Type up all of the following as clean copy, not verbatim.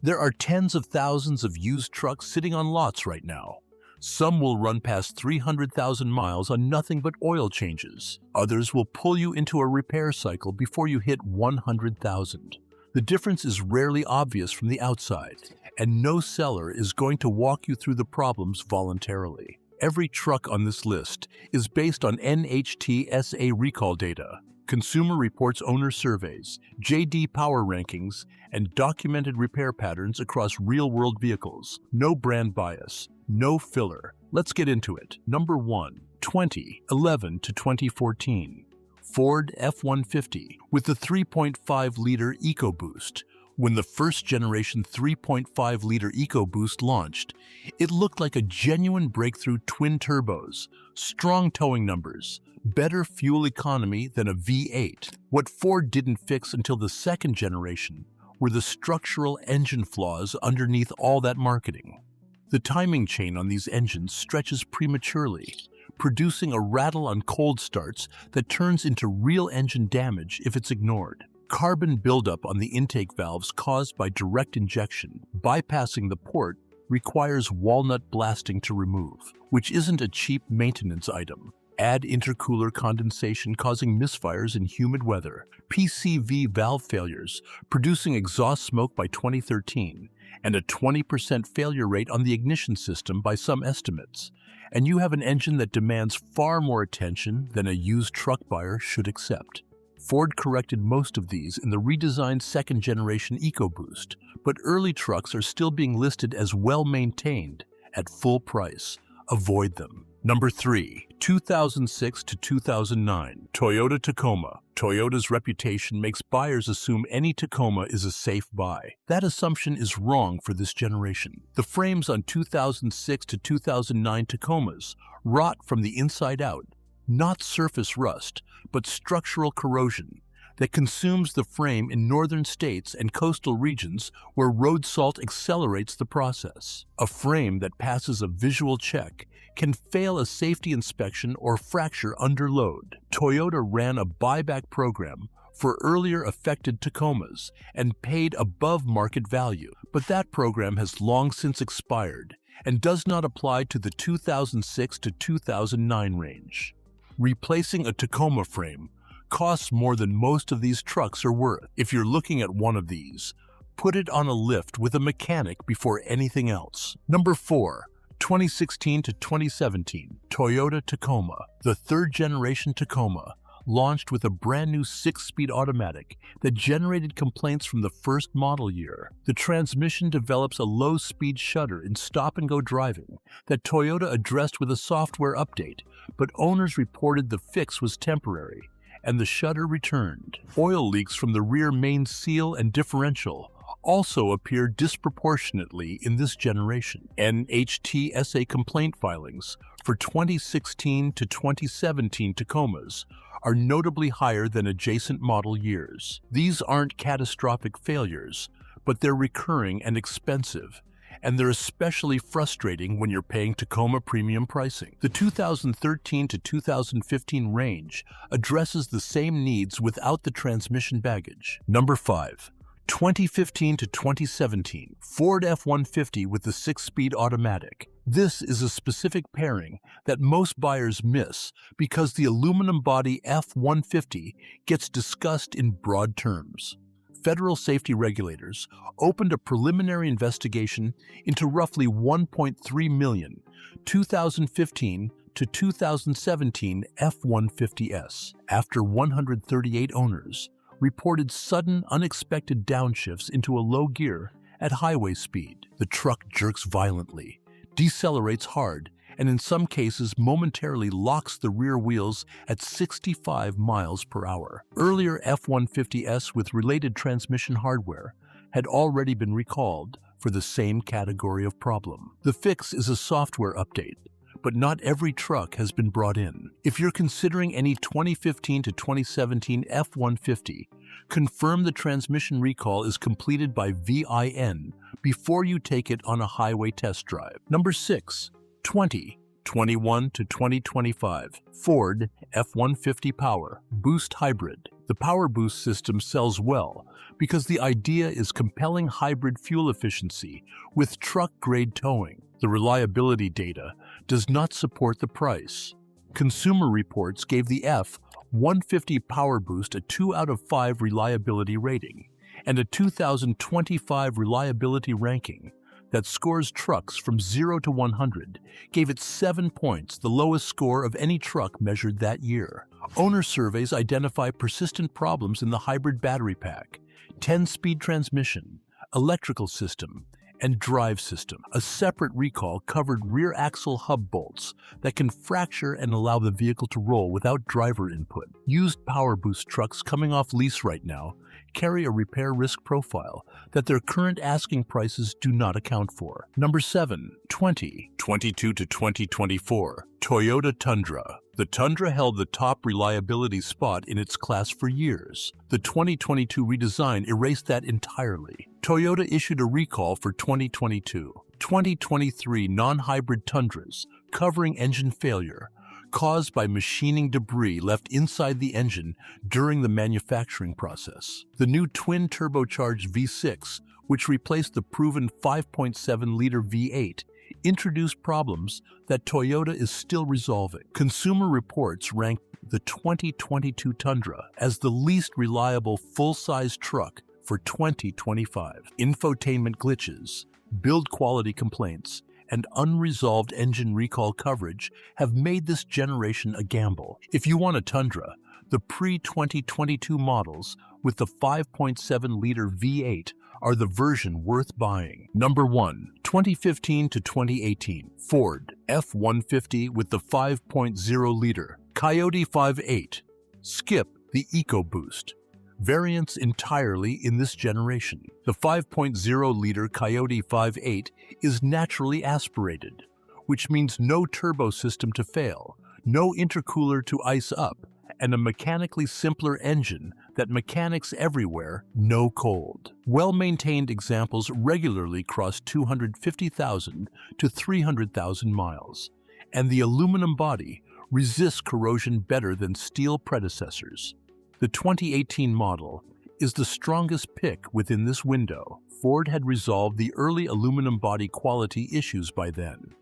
There are tens of thousands of used trucks sitting on lots right now. Some will run past 300,000 miles on nothing but oil changes. Others will pull you into a repair cycle before you hit 100,000. The difference is rarely obvious from the outside, and no seller is going to walk you through the problems voluntarily. Every truck on this list is based on NHTSA recall data, Consumer Reports owner surveys, J.D. Power rankings, and documented repair patterns across real-world vehicles. No brand bias, no filler. Let's get into it. Number 1. 2011 to 2014. Ford F-150 with the 3.5-liter EcoBoost. When the first-generation 3.5-liter EcoBoost launched, it looked like a genuine breakthrough twin turbos, strong towing numbers, better fuel economy than a V8. What Ford didn't fix until the second generation were the structural engine flaws underneath all that marketing. The timing chain on these engines stretches prematurely, producing a rattle on cold starts that turns into real engine damage if it's ignored. Carbon buildup on the intake valves caused by direct injection, bypassing the port, requires walnut blasting to remove, which isn't a cheap maintenance item. Add intercooler condensation causing misfires in humid weather, PCV valve failures, producing exhaust smoke by 2013, and a 20% failure rate on the ignition system by some estimates, and you have an engine that demands far more attention than a used truck buyer should accept. Ford corrected most of these in the redesigned second-generation EcoBoost, but early trucks are still being listed as well-maintained at full price. Avoid them. Number 3. 2006 to 2009. Toyota Tacoma. Toyota's reputation makes buyers assume any Tacoma is a safe buy. That assumption is wrong for this generation. The frames on 2006 to 2009 Tacomas rot from the inside out, not surface rust, but structural corrosion that consumes the frame in northern states and coastal regions where road salt accelerates the process. A frame that passes a visual check can fail a safety inspection or fracture under load. Toyota ran a buyback program for earlier affected Tacomas and paid above market value, but that program has long since expired and does not apply to the 2006 to 2009 range. Replacing a Tacoma frame costs more than most of these trucks are worth. If you're looking at one of these, put it on a lift with a mechanic before anything else. Number 4. 2016 to 2017. Toyota Tacoma. The third-generation Tacoma launched with a brand new 6-speed automatic that generated complaints from the first model year. The transmission develops a low-speed shudder in stop-and-go driving that Toyota addressed with a software update, but owners reported the fix was temporary, and the shudder returned. Oil leaks from the rear main seal and differential also appear disproportionately in this generation. NHTSA complaint filings for 2016 to 2017 Tacomas are notably higher than adjacent model years. These aren't catastrophic failures, but they're recurring and expensive, and they're especially frustrating when you're paying Tacoma premium pricing. The 2013 to 2015 range addresses the same needs without the transmission baggage. Number 5. 2015 to 2017. Ford F-150 with the 6-speed automatic. This is a specific pairing that most buyers miss because the aluminum body F-150 gets discussed in broad terms. Federal safety regulators opened a preliminary investigation into roughly 1.3 million 2015 to 2017 F-150s after 138 owners reported sudden, unexpected downshifts into a low gear at highway speed. The truck jerks violently, decelerates hard, and in some cases momentarily locks the rear wheels at 65 miles per hour. Earlier F-150s with related transmission hardware had already been recalled for the same category of problem. The fix is a software update, but not every truck has been brought in. If you're considering any 2015 to 2017 F-150, confirm the transmission recall is completed by VIN before you take it on a highway test drive. Number 6. 2021 to 2025 Ford F-150 PowerBoost Hybrid. The PowerBoost system sells well because the idea is compelling hybrid fuel efficiency with truck-grade towing. The reliability data does not support the price. Consumer Reports gave the F-150 PowerBoost a 2 out of 5 reliability rating and a 2025 reliability ranking that scores trucks from 0 to 100, gave it 7 points, the lowest score of any truck measured that year. Owner surveys identify persistent problems in the hybrid battery pack, 10-speed transmission, electrical system, and drive system. A separate recall covered rear axle hub bolts that can fracture and allow the vehicle to roll without driver input. Used PowerBoost trucks coming off lease right now carry a repair risk profile that their current asking prices do not account for. Number 7, 2022 to 2024 Toyota Tundra. The Tundra held the top reliability spot in its class for years. The 2022 redesign erased that entirely. Toyota issued a recall for 2022-2023 non-hybrid Tundras covering engine failure caused by machining debris left inside the engine during the manufacturing process. The new twin-turbocharged V6, which replaced the proven 5.7-liter V8, introduced problems that Toyota is still resolving. Consumer Reports ranked the 2022 Tundra as the least reliable full-size truck for 2025. Infotainment glitches, build quality complaints, and unresolved engine recall coverage have made this generation a gamble. If you want a Tundra, the pre-2022 models with the 5.7-liter V8 are the version worth buying. Number 1, 2015 to 2018 Ford F-150 with the 5.0-liter Coyote 5.8. Skip the EcoBoost. Variants entirely in this generation. The 5.0-liter Coyote 5.8 is naturally aspirated, which means no turbo system to fail, no intercooler to ice up, and a mechanically simpler engine that mechanics everywhere know cold. Well-maintained examples regularly cross 250,000 to 300,000 miles, and the aluminum body resists corrosion better than steel predecessors. The 2018 model is the strongest pick within this window. Ford had resolved the early aluminum body quality issues by then,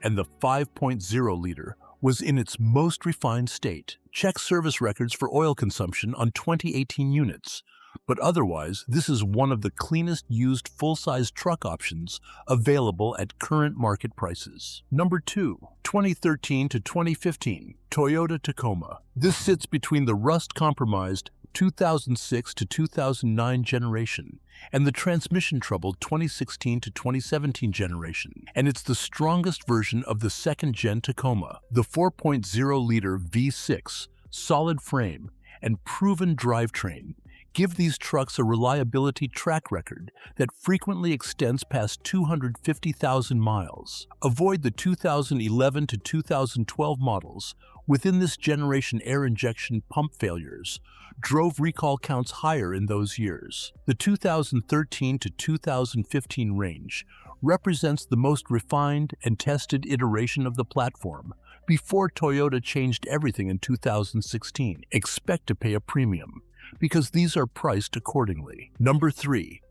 and the 5.0-liter was in its most refined state. Check service records for oil consumption on 2018 units, but otherwise, this is one of the cleanest used full-size truck options available at current market prices. Number 2, 2013 to 2015 Toyota Tacoma. This sits between the rust-compromised 2006 to 2009 generation and the transmission-troubled 2016 to 2017 generation, and it's the strongest version of the second-gen Tacoma. The 4.0-liter V6, solid frame, and proven drivetrain give these trucks a reliability track record that frequently extends past 250,000 miles. Avoid the 2011 to 2012 models. Within this generation, air injection pump failures drove recall counts higher in those years. The 2013 to 2015 range represents the most refined and tested iteration of the platform before Toyota changed everything in 2016. Expect to pay a premium, because these are priced accordingly. Number 3,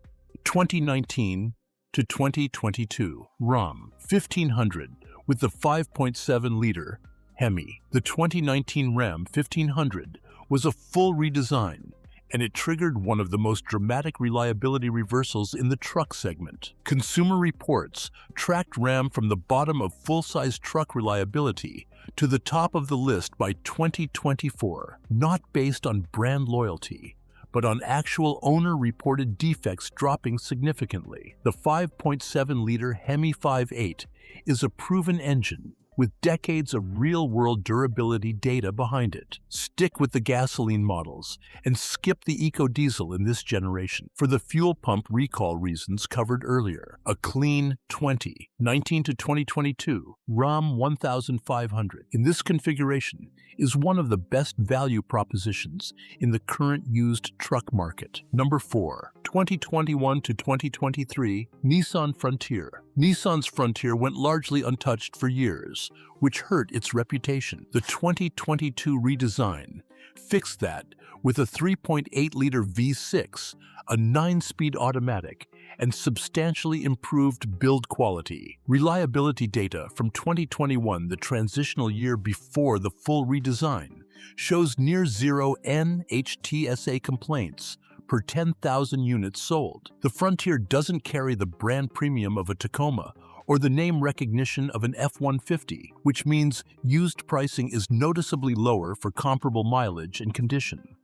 2019 to 2022 Ram 1500 with the 5.7-liter Hemi. The 2019 Ram 1500 was a full redesign, and it triggered one of the most dramatic reliability reversals in the truck segment. Consumer Reports tracked Ram from the bottom of full-size truck reliability to the top of the list by 2024, not based on brand loyalty, but on actual owner-reported defects dropping significantly. The 5.7-liter Hemi 5.8 is a proven engine with decades of real-world durability data behind it. Stick with the gasoline models and skip the EcoDiesel in this generation for the fuel pump recall reasons covered earlier. A clean 2019 to 2022 Ram 1500 in this configuration is one of the best value propositions in the current used truck market. Number 4, 2021 to 2023 Nissan Frontier. Nissan's Frontier went largely untouched for years, which hurt its reputation. The 2022 redesign Fix that with a 3.8-liter V6, a 9-speed automatic, and substantially improved build quality. Reliability data from 2021, the transitional year before the full redesign, shows near zero nhtsa complaints per 10,000 units sold. The Frontier doesn't carry the brand premium of a Tacoma or the name recognition of an F-150, which means used pricing is noticeably lower for comparable mileage and condition.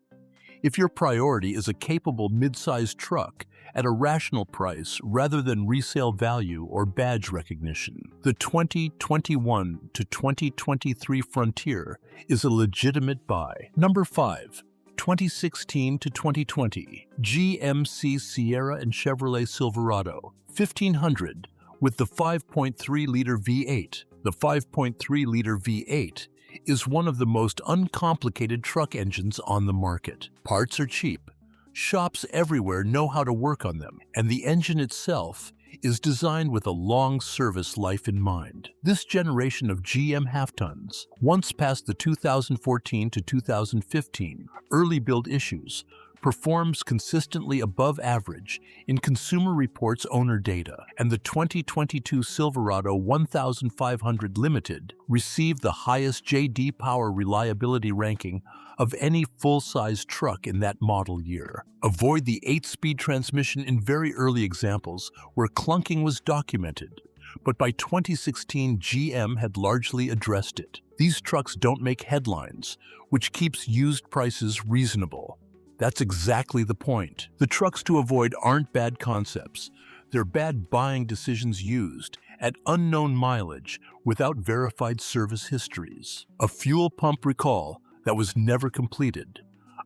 If your priority is a capable mid-sized truck at a rational price rather than resale value or badge recognition, the 2021 to 2023 Frontier is a legitimate buy. Number 5. 2016 to 2020 GMC Sierra and Chevrolet Silverado 1500 with the 5.3-liter V8. The 5.3-liter V8 is one of the most uncomplicated truck engines on the market. Parts are cheap, shops everywhere know how to work on them, and the engine itself is designed with a long service life in mind. This generation of GM half-tons, once past the 2014 to 2015 early build issues, performs consistently above average in Consumer Reports owner data, and the 2022 Silverado 1500 Limited received the highest J.D. Power reliability ranking of any full-size truck in that model year. Avoid the 8-speed transmission in very early examples where clunking was documented, but by 2016 GM had largely addressed it. These trucks don't make headlines, which keeps used prices reasonable. That's exactly the point. The trucks to avoid aren't bad concepts. They're bad buying decisions used at unknown mileage without verified service histories. A fuel pump recall that was never completed,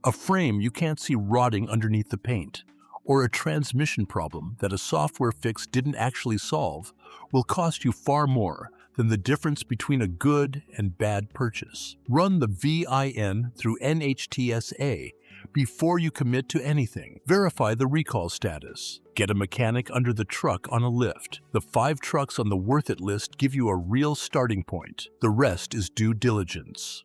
a frame you can't see rotting underneath the paint, or a transmission problem that a software fix didn't actually solve will cost you far more than the difference between a good and bad purchase. Run the VIN through NHTSA before you commit to anything. Verify the recall status. Get a mechanic under the truck on a lift. The 5 trucks on the Worth It list give you a real starting point. The rest is due diligence.